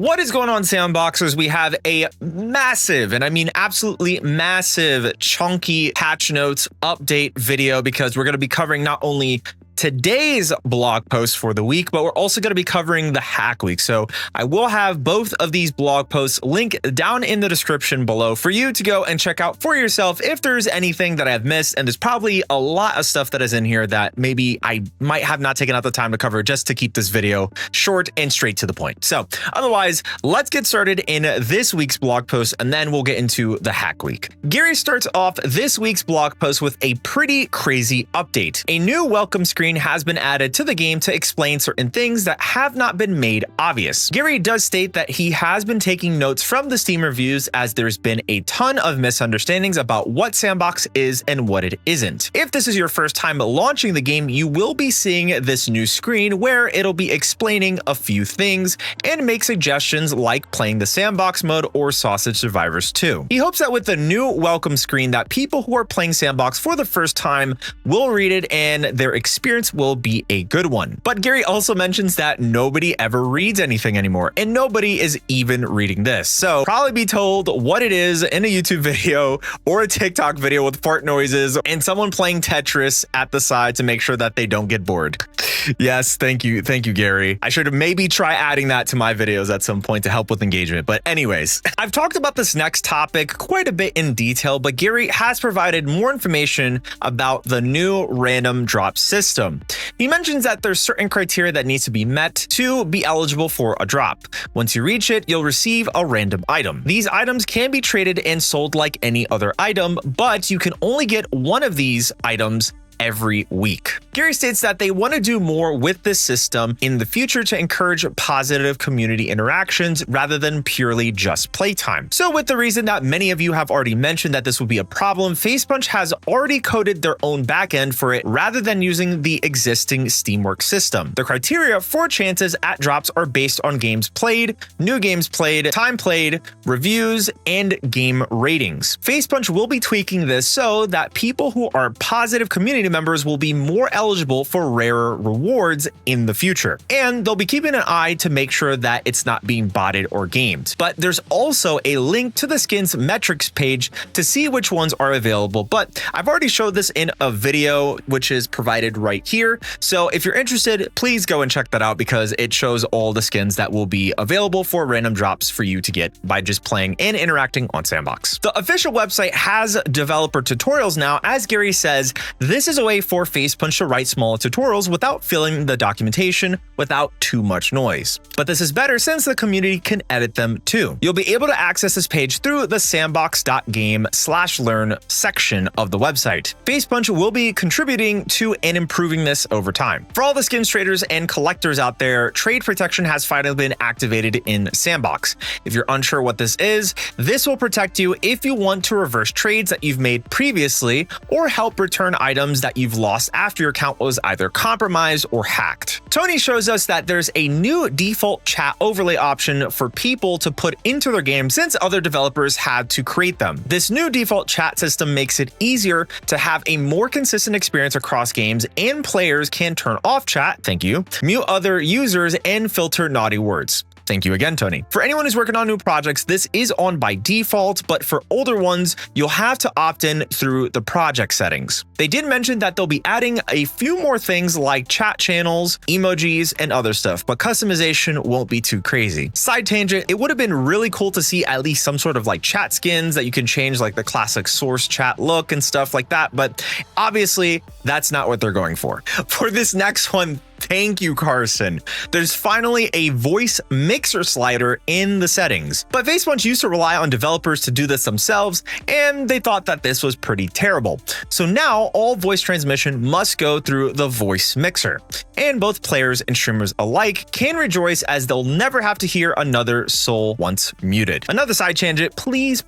What is going on, Sandboxers? We have a massive, and I mean absolutely massive, chunky patch notes update video because we're going to be covering not only today's blog post for the week, but we're also going to be covering the hack week. So I will have both of these blog posts linked down in the description below for you to go and check out for yourself if there's anything that I've missed. And there's probably a lot of stuff that is in here that maybe I might have not taken out the time to cover just to keep this video short and straight to the point. So otherwise, let's get started in this week's blog post and then we'll get into the hack week. Gary starts off this week's blog post with a pretty crazy update. A new welcome screen has been added to the game to explain certain things that have not been made obvious. Gary does state that he has been taking notes from the Steam reviews as there's been a ton of misunderstandings about what Sandbox is and what it isn't. If this is your first time launching the game, you will be seeing this new screen where it'll be explaining a few things and make suggestions like playing the Sandbox mode or Sausage Survivors 2. He hopes that with the new welcome screen that people who are playing Sandbox for the first time will read it and their experience will be a good one. But Gary also mentions that nobody ever reads anything anymore, and nobody is even reading this. So probably be told what it is in a YouTube video or a TikTok video with fart noises and someone playing Tetris at the side to make sure that they don't get bored. Yes, thank you, Gary. I should maybe try adding that to my videos at some point to help with engagement. But anyways, I've talked about this next topic quite a bit in detail, but Gary has provided more information about the new random drop system. He mentions that there's certain criteria that needs to be met to be eligible for a drop. Once you reach it, you'll receive a random item. These items can be traded and sold like any other item, but you can only get one of these items every week. Gary states that they want to do more with this system in the future to encourage positive community interactions rather than purely just playtime. So with the reason that many of you have already mentioned that this would be a problem, Facepunch has already coded their own backend for it rather than using the existing Steamworks system. The criteria for chances at drops are based on games played, new games played, time played, reviews, and game ratings. Facepunch will be tweaking this so that people who are positive community members will be more eligible for rarer rewards in the future. And they'll be keeping an eye to make sure that it's not being botted or gamed. But there's also a link to the skins metrics page to see which ones are available. But I've already showed this in a video, which is provided right here. So if you're interested, please go and check that out because it shows all the skins that will be available for random drops for you to get by just playing and interacting on Sandbox. The official website has developer tutorials now. As Gary says, this is a way for Facepunch to write small tutorials without filling the documentation without too much noise. But this is better since the community can edit them too. You'll be able to access this page through the sandbox.game/learn section of the website. Facepunch will be contributing to and improving this over time. For all the skins traders and collectors out there, trade protection has finally been activated in Sandbox. If you're unsure what this is, this will protect you if you want to reverse trades that you've made previously or help return items that you've lost after your account was either compromised or hacked. Tony shows us that there's a new default chat overlay option for people to put into their game since other developers had to create them. This new default chat system makes it easier to have a more consistent experience across games, and players can turn off chat, thank you, mute other users, and filter naughty words. Thank you again, Tony. For anyone who's working on new projects, this is on by default, but for older ones, you'll have to opt in through the project settings. They did mention that they'll be adding a few more things like chat channels, emojis, and other stuff, but customization won't be too crazy. Side tangent, it would have been really cool to see at least some sort of like chat skins that you can change like the classic source chat look and stuff like that, but obviously that's not what they're going for. For this next one, thank you, Carson. There's finally a voice mixer slider in the settings. But Facepunch used to rely on developers to do this themselves, and they thought that this was pretty terrible. So now all voice transmission must go through the voice mixer. And both players and streamers alike can rejoice as they'll never have to hear another soul once muted. Another side tangent, please,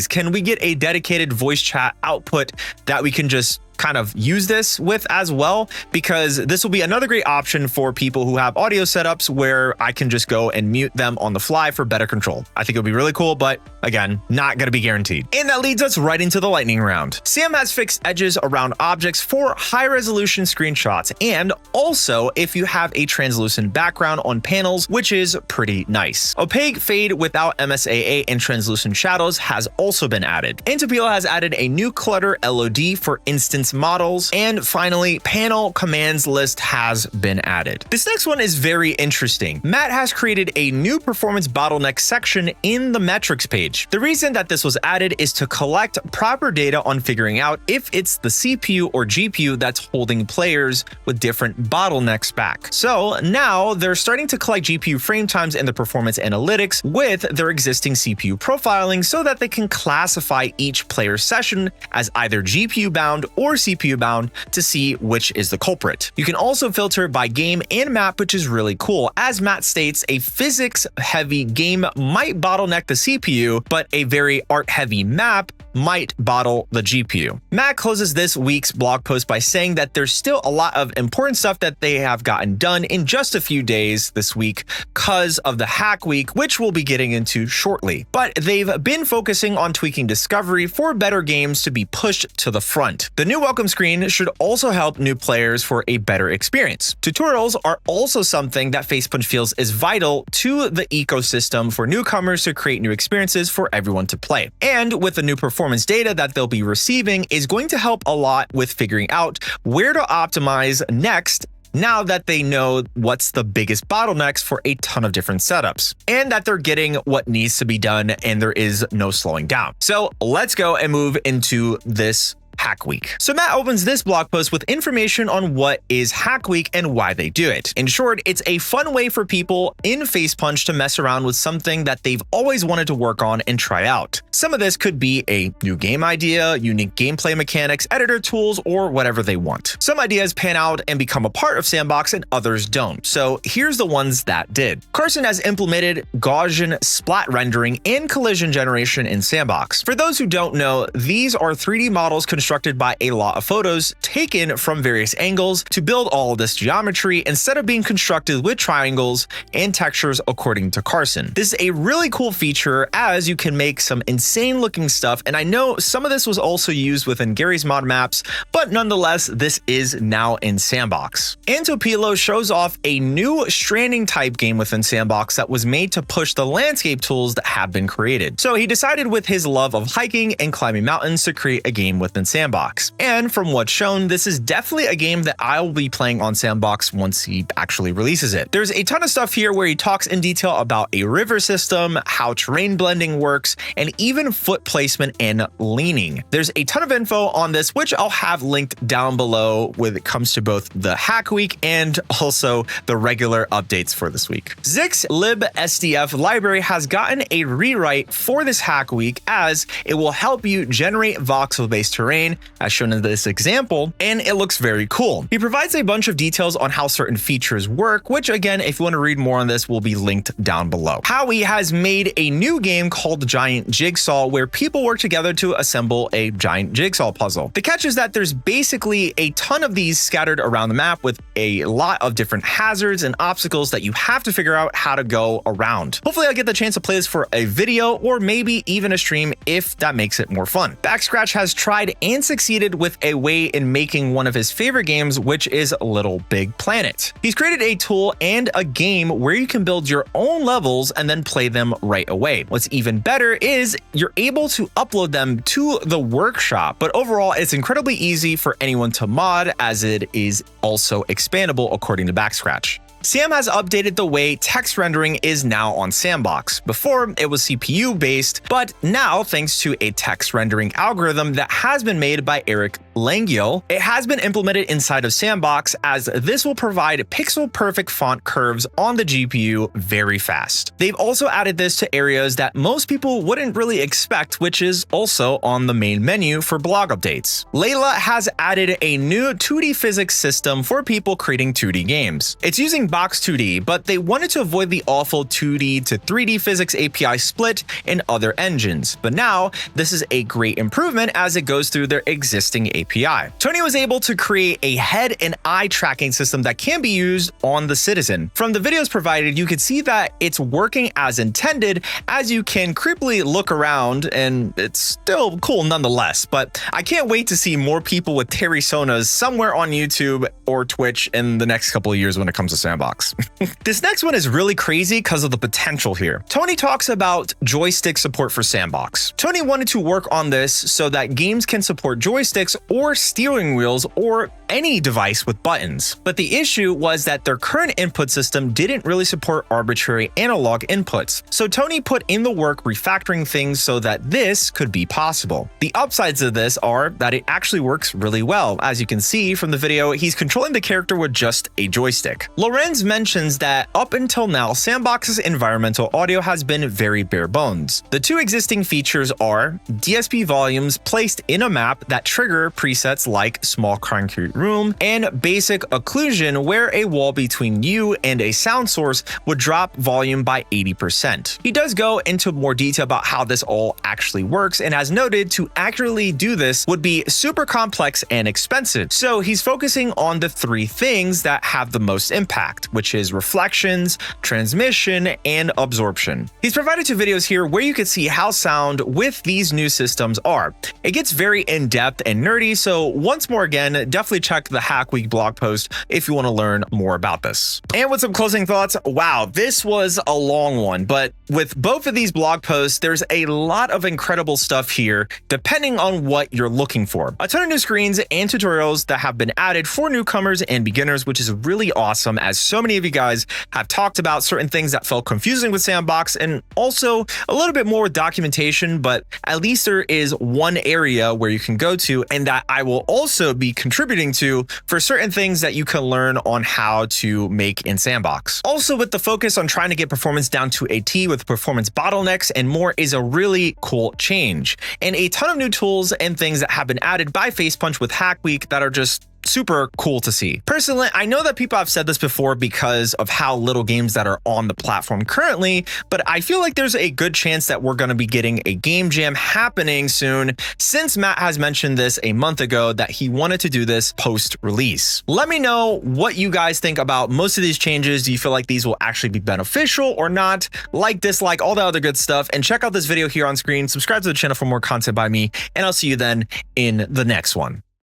can we get a dedicated voice chat output that we can just kind of use this with as well, because this will be another great option for people who have audio setups where I can just go and mute them on the fly for better control. I think it'll be really cool, but again, not going to be guaranteed. And that leads us right into the lightning round. Sam has fixed edges around objects for high resolution screenshots, and also if you have a translucent background on panels, which is pretty nice. Opaque fade without MSAA and translucent shadows has also been added. And Topilo has added a new clutter LOD for instance models. And finally, panel commands list has been added. This next one is very interesting. Matt has created a new performance bottleneck section in the metrics page. The reason that this was added is to collect proper data on figuring out if it's the CPU or GPU that's holding players with different bottlenecks back. So now they're starting to collect GPU frame times in the performance analytics with their existing CPU profiling so that they can classify each player session as either GPU bound or CPU bound to see which is the culprit. You can also filter by game and map, which is really cool. As Matt states, a physics heavy game might bottleneck the CPU, but a very art heavy map might bottle the GPU. Matt closes this week's blog post by saying that there's still a lot of important stuff that they have gotten done in just a few days this week because of the Hackweek, which we'll be getting into shortly. But they've been focusing on tweaking discovery for better games to be pushed to the front. The new welcome screen should also help new players for a better experience. Tutorials are also something that Facepunch feels is vital to the ecosystem for newcomers to create new experiences for everyone to play. And with the new performance data that they'll be receiving is going to help a lot with figuring out where to optimize next now that they know what's the biggest bottlenecks for a ton of different setups, and that they're getting what needs to be done and there is no slowing down. So let's go and move into this Hackweek. So Matt opens this blog post with information on what is Hackweek and why they do it. In short, it's a fun way for people in Facepunch to mess around with something that they've always wanted to work on and try out. Some of this could be a new game idea, unique gameplay mechanics, editor tools, or whatever they want. Some ideas pan out and become a part of S&box and others don't. So here's the ones that did. Carson has implemented Gaussian splat rendering and collision generation in S&box. For those who don't know, these are 3D models constructed by a lot of photos taken from various angles to build all of this geometry instead of being constructed with triangles and textures according to Carson. This is a really cool feature as you can make some insane looking stuff, and I know some of this was also used within Gary's mod maps, but nonetheless this is now in S&box. And Topilo shows off a new stranding type game within S&box that was made to push the landscape tools that have been created. So he decided with his love of hiking and climbing mountains to create a game within S&box. And from what's shown, this is definitely a game that I'll be playing on S&box once he actually releases it. There's a ton of stuff here where he talks in detail about a river system, how terrain blending works, and even foot placement and leaning. There's a ton of info on this, which I'll have linked down below when it comes to both the Hackweek and also the regular updates for this week. Zix lib SDF library has gotten a rewrite for this Hackweek as it will help you generate voxel-based terrain as shown in this example, and it looks very cool. He provides a bunch of details on how certain features work, which again, if you want to read more on this, will be linked down below. Howie has made a new game called Giant Jigsaw where people work together to assemble a giant jigsaw puzzle. The catch is that there's basically a ton of these scattered around the map with a lot of different hazards and obstacles that you have to figure out how to go around. Hopefully I'll get the chance to play this for a video or maybe even a stream if that makes it more fun. Backscratch has tried and succeeded with a way in making one of his favorite games, which is Little Big Planet. He's created a tool and a game where you can build your own levels and then play them right away. What's even better is you're able to upload them to the workshop, but overall it's incredibly easy for anyone to mod as it is also expandable according to Backscratch. Sam has updated the way text rendering is now on S&box. Before, it was CPU based, but now thanks to a text rendering algorithm that has been made by Eric Langio, it has been implemented inside of S&box as this will provide pixel perfect font curves on the GPU very fast. They've also added this to areas that most people wouldn't really expect, which is also on the main menu for blog updates. Layla has added a new 2D physics system for people creating 2D games. It's using box 2D, but they wanted to avoid the awful 2D to 3D physics API split in other engines. But now, this is a great improvement as it goes through their existing API. Tony was able to create a head and eye tracking system that can be used on the Citizen. From the videos provided, you can see that it's working as intended, as you can creepily look around, and it's still cool nonetheless. But I can't wait to see more people with Terry Sonas somewhere on YouTube or Twitch in the next couple of years when it comes to Sandbox. This next one is really crazy because of the potential here. Tony talks about joystick support for Sandbox. Tony wanted to work on this so that games can support joysticks or steering wheels or any device with buttons. But the issue was that their current input system didn't really support arbitrary analog inputs. So Tony put in the work refactoring things so that this could be possible. The upsides of this are that it actually works really well. As you can see from the video, he's controlling the character with just a joystick. Lorenz mentions that up until now, Sandbox's environmental audio has been very bare bones. The two existing features are DSP volumes placed in a map that trigger presets like small concrete room and basic occlusion, where a wall between you and a sound source would drop volume by 80%. He does go into more detail about how this all actually works, and as noted, to accurately do this would be super complex and expensive. So he's focusing on the three things that have the most impact, which is reflections, transmission, and absorption. He's provided two videos here where you can see how sound with these new systems are. It gets very in-depth and nerdy, so once more again, definitely check the Hackweek blog post if you want to learn more about this. And with some closing thoughts, wow, this was a long one, but with both of these blog posts, there's a lot of incredible stuff here, depending on what you're looking for. A ton of new screens and tutorials that have been added for newcomers and beginners, which is really awesome, as so many of you guys have talked about certain things that felt confusing with Sandbox, and also a little bit more with documentation, but at least there is one area where you can go to, and that I will also be contributing to for certain things that you can learn on how to make in Sandbox. Also, with the focus on trying to get performance down to a T with performance bottlenecks and more is a really cool change, and a ton of new tools and things that have been added by Facepunch with Hackweek that are just super cool to see. Personally, I know that people have said this before because of how little games that are on the platform currently, but I feel like there's a good chance that we're going to be getting a game jam happening soon, since Matt has mentioned this a month ago that he wanted to do this post-release. Let me know what you guys think about most of these changes. Do you feel like these will actually be beneficial or not? Like, dislike, all the other good stuff, and check out this video here on screen. Subscribe to the channel for more content by me, and I'll see you then in the next one.